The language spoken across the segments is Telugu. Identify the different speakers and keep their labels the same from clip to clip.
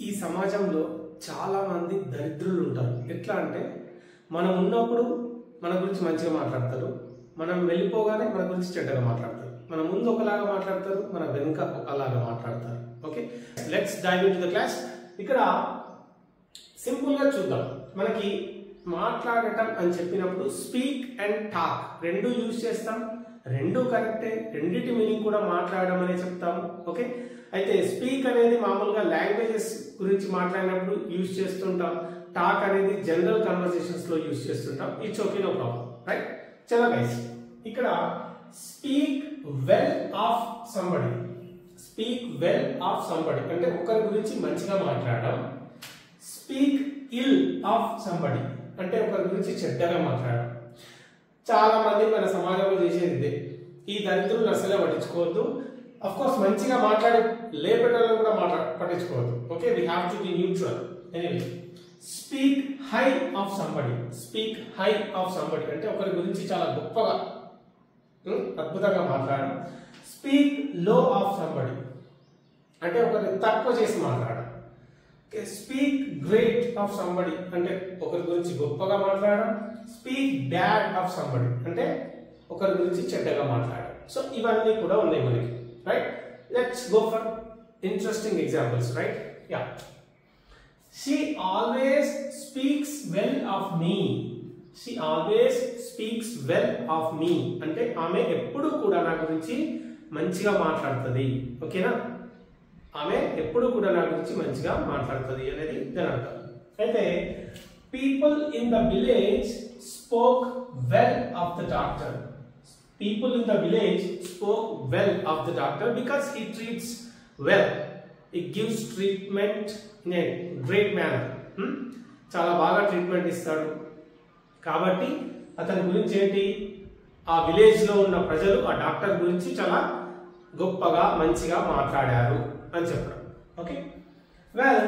Speaker 1: ఈ సమాజంలో చాలా మంది దరిద్రులు ఉంటారు. ఎట్లా అంటే మనం ఉన్నప్పుడు మన గురించి మంచిగా మాట్లాడతారు, మనం వెళ్ళిపోగానే మన గురించి చెడ్డగా మాట్లాడతారు. మన ముందు ఒకలాగా మాట్లాడతారు, మన వెనుక ఒకలాగా మాట్లాడతారు. Okay, let's dive into the class. ఇక్కడ సింపుల్గా చూద్దాం. మనకి మాట్లాడటం అని చెప్పినప్పుడు స్పీక్ అండ్ టాక్ రెండు యూజ్ చేస్తాం. రెండు కరెక్టే, రెండిటి మీనింగ్ కూడా మాట్లాడడం అనే చెప్తాము. ఓకే, అయితే స్పీక్ అనేది మామూలుగా లాంగ్వేజెస్ గురించి మాట్లాడినప్పుడు యూజ్ చేస్తుంటాం. టాక్ అనేది జనరల్ కన్వర్సేషన్స్ లో యూజ్ చేస్తుంటాం. It's okay, no problem, right? చలో గైస్, ఇక్కడ speak well of somebody. Speak well of somebody అంటే ఒకరి గురించి మంచిగా మాట్లాడడం. స్పీక్ ఇల్ ఆఫ్ సంబడి అంటే ఒకరి గురించి చెడ్డగా మాట్లాడడం. చాలా మంది మన సమాజంలో చేసేది ఇదే. ఈ దరిద్రులు అసలే పట్టించుకోవద్దు. అఫ్ కోర్స్ మంచిగా మాట్లాడి లేపెట్టాలని కూడా పట్టించుకోవద్దు. Okay, we have to be neutral. Anyway, speak high of somebody. Speak high of somebody అంటే ఒకరి గురించి చాలా గొప్పగా అద్భుతంగా మాట్లాడడం. స్పీక్ లో ఆఫ్ సంబడి అంటే ఒకరిని తక్కువ చేసి మాట్లాడడం. స్పీక్ గ్రేట్ ఆఫ్ సంబడి అంటే ఒకరి గురించి గొప్పగా మాట్లాడడం. స్పీక్ బ్యాడ్ ఆఫ్ సంబడి అంటే ఒకరి గురించి చెడ్డగా మాట్లాడడం. సో ఇవన్నీ కూడా ఉన్నాయి మనకి, right? Let's go for interesting examples, right? Yeah, she always speaks well of me. she always speaks well of me అంటే ఆమె ఎప్పుడు కూడా నా గురించి మంచిగా మాట్లాడుతుంది. ఓకేనా, ఆమె ఎప్పుడు కూడా నా గురించి మంచిగా మాట్లాడుతుంది అనేది దాని అర్థం. అయితే people in the village spoke well of the doctor. People in the village spoke well of the doctor because he treats well. It gives treatment in a great manner. చాలా బాగా ట్రీట్మెంట్ ఇస్తాడు కాబట్టి అతని గురించి ఏంటి, ఆ విలేజ్ లో ఉన్న ప్రజలు ఆ డాక్టర్ గురించి చాలా గొప్పగా మంచిగా మాట్లాడారు అని చెప్పడం. Okay, well,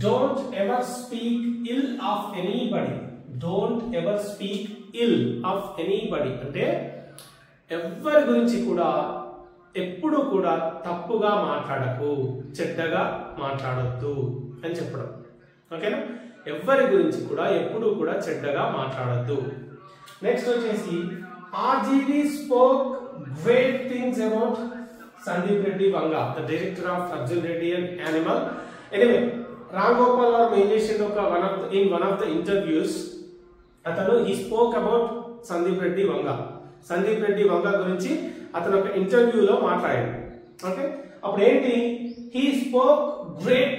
Speaker 1: don't ever speak ill of anybody. Don't ever speak ill of anybody అంటే ఎవరి గురించి కూడా ఎప్పుడు కూడా తప్పుగా మాట్లాడకు, చెడ్డగా మాట్లాడొద్దు అని చెప్పడం. ఓకేనా, ఎవరి గురించి కూడా ఎప్పుడు కూడా చెడ్డగా మాట్లాడొద్దు. నెక్స్ట్ వచ్చేసి RGV spoke great things about Sandeep Reddy Vanga, the director of Arjun Reddy and Animal. Anyway, Ram Gopal Varma ఏం చేసిండు, వన్ ఆఫ్ ద ఇంటర్వ్యూస్ అతను he spoke about Sandeep Reddy Vanga. సందీప్ రెడ్డి వంగ గురించి అతను ఒక ఇంటర్వ్యూలో మాట్లాడాడు. ఓకే, అప్పుడు ఏంటి, he spoke great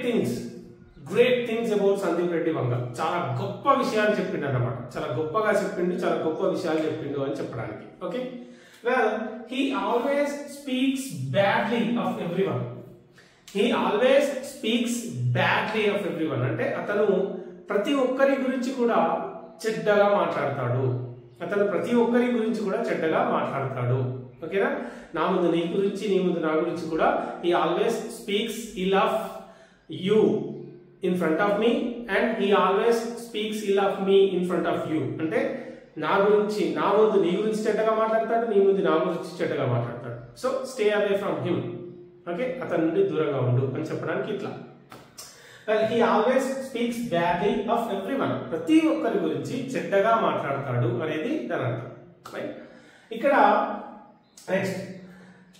Speaker 1: things about Sandeep Reddy Vanga. చాలా గొప్ప విషయాలు చెప్పిండు అన్నమాట. చాలా గొప్పగా చెప్పిండు, చాలా గొప్ప విషయాలు చెప్పిండు అని చెప్పడానికి. Okay, well, he always speaks badly of everyone. He always speaks badly of everyone అంటే అతను ప్రతి ఒక్కరి గురించి కూడా చెడ్డగా మాట్లాడతాడు. అతను ప్రతి ఒక్కరి గురించి కూడా చెడ్డగా మాట్లాడతాడు. ఓకేనా, నా ముందు నీ గురించి, నీ ముందు నా గురించి కూడా he always speaks ill of you in front of me and he always speaks ill of me in front of you అంటే నా గురించి, నా ముందు నీ గురించి చెడ్డగా మాట్లాడతాడు, నీ ముందు నా గురించి చెడ్డగా మాట్లాడతాడు. So stay away from him. Okay, అతని నుండి దూరంగా ఉండు అని చెప్పడానికి ఇట్లా. He always speaks badly of everyone ప్రతి ఒక్కరి గురించి చెడ్డగా మాట్లాడతాడు అనేది దాని అర్థం, రైట్? ఇక్కడ next,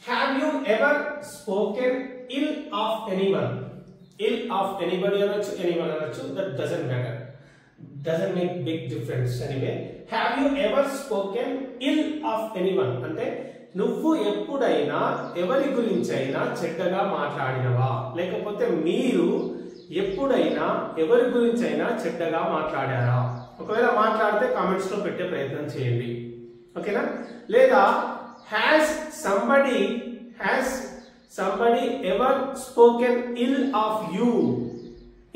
Speaker 1: have you ever spoken ill of anyone. Ill of anybody అనొచ్చు, ఎనీవన్ అనొచ్చు, that doesn't matter, doesn't make big difference anyway. Have you ever spoken ill of anyone అంటే నువ్వు ఎప్పుడైనా ఎవరి గురించి అయినా చెడ్డగా మాట్లాడినవా, లేకపోతే మీరు ఎప్పుడైనా ఎవరి గురించి అయినా చెడ్డగా మాట్లాడారా? ఒకవేళ మాట్లాడితే కామెంట్స్ లో పెట్టే ప్రయత్నం చేయండి. ఓకేనా, లేదా has somebody ever spoken ill of you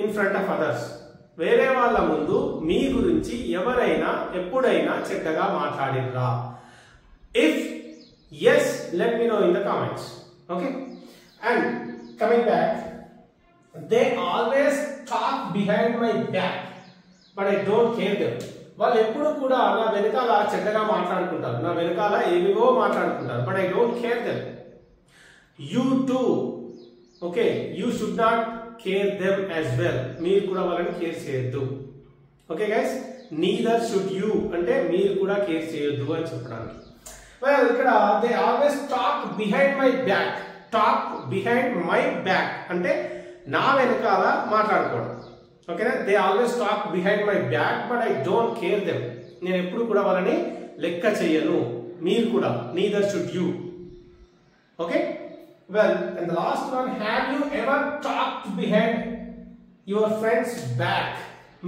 Speaker 1: in front of others. వేరే వాళ్ళ ముందు మీ గురించి ఎవరైనా ఎప్పుడైనా చెడ్డగా మాట్లాడినరా? If yes, let me know in the comments. Okay, and coming back, they always talk behind my back but I don't care them. వాళ్ళు ఎప్పుడు కూడా నా వెనకాల చెడ్డగా మాట్లాడుకుంటారు, నా వెనకాల ఏవేవో మాట్లాడుకుంటారు, but I don't care them. You too, okay, you should not care them as well. మీరు కూడా వాళ్ళని కేర్ చేయొద్దు. Okay guys, neither should you అంటే మీరు కూడా కేర్ చేయొద్దు అని చెప్పడానికి. వెల్ ఇక్కడ they always talk behind my back. Talk behind my back అంటే నా వెనకాల మాట్లాడుకోవడం. ఓకేనా, they always talk behind my back but I don't care them. నేను ఎప్పుడు కూడా వాళ్ళని లెక్క చెయ్యను. మీరు కూడా neither should you. Okay, well and the last one, have you ever talked behind your friends back.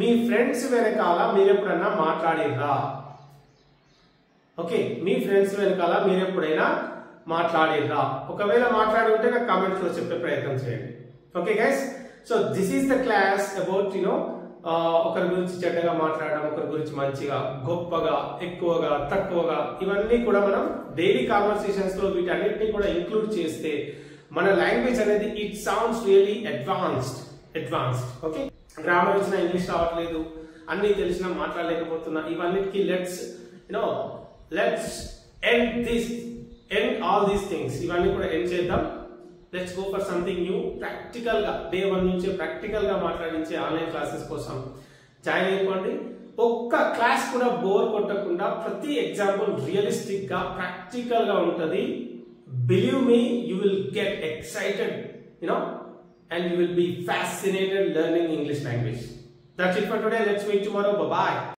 Speaker 1: Me friends వెనకాల మీరు ఎప్పుడన్నా మాట్లాడిర్రా? ఓకే, మీ ఫ్రెండ్స్ వెనకాల మీరు ఎప్పుడైనా మాట్లాడిర్రా? ఒకవేళ మాట్లాడి ఉంటే నాకు కామెంట్స్ లో చెప్పే ప్రయత్నం చేయండి. Okay guys, so this is the class about ఒకరి గురించి చెడ్డగా మాట్లాడడం, ఒకరి గురించి మంచిగా, గొప్పగా, ఎక్కువగా, తక్కువగా, ఇవన్నీ కూడా మనం డైలీ కాన్వర్సేషన్స్ లో వీటన్నిటిని కూడా ఇంక్లూడ్ చేస్తే మన లాంగ్వేజ్ అనేది it sounds really advanced. Okay, grammar వచ్చిన ఇంగ్లీష్ రావట్లేదు, అన్ని తెలిసినా మాట్లాడలేకపోతున్నా, ఇవన్నిటికీ let's end all these things. ఇవన్నీ కూడా ఎండ్ చేద్దాం. Let's go for something new. Practical గా డే 1 నుంచే ప్రాక్టికల్ గా మాట్లాడించే ఆన్లైన్ క్లాసెస్ కోసం జాయిన్ అయిపోండి. ఒక్క క్లాస్ కూడా బోర్ కొట్టకుండా ప్రతి ఎగ్జాంపుల్ రియలిస్టిక్ గా ప్రాక్టికల్ గా ఉంటది. Believe me, you will get excited and you will be fascinated learning English language. That's it for today. Let's meet tomorrow. Bye bye.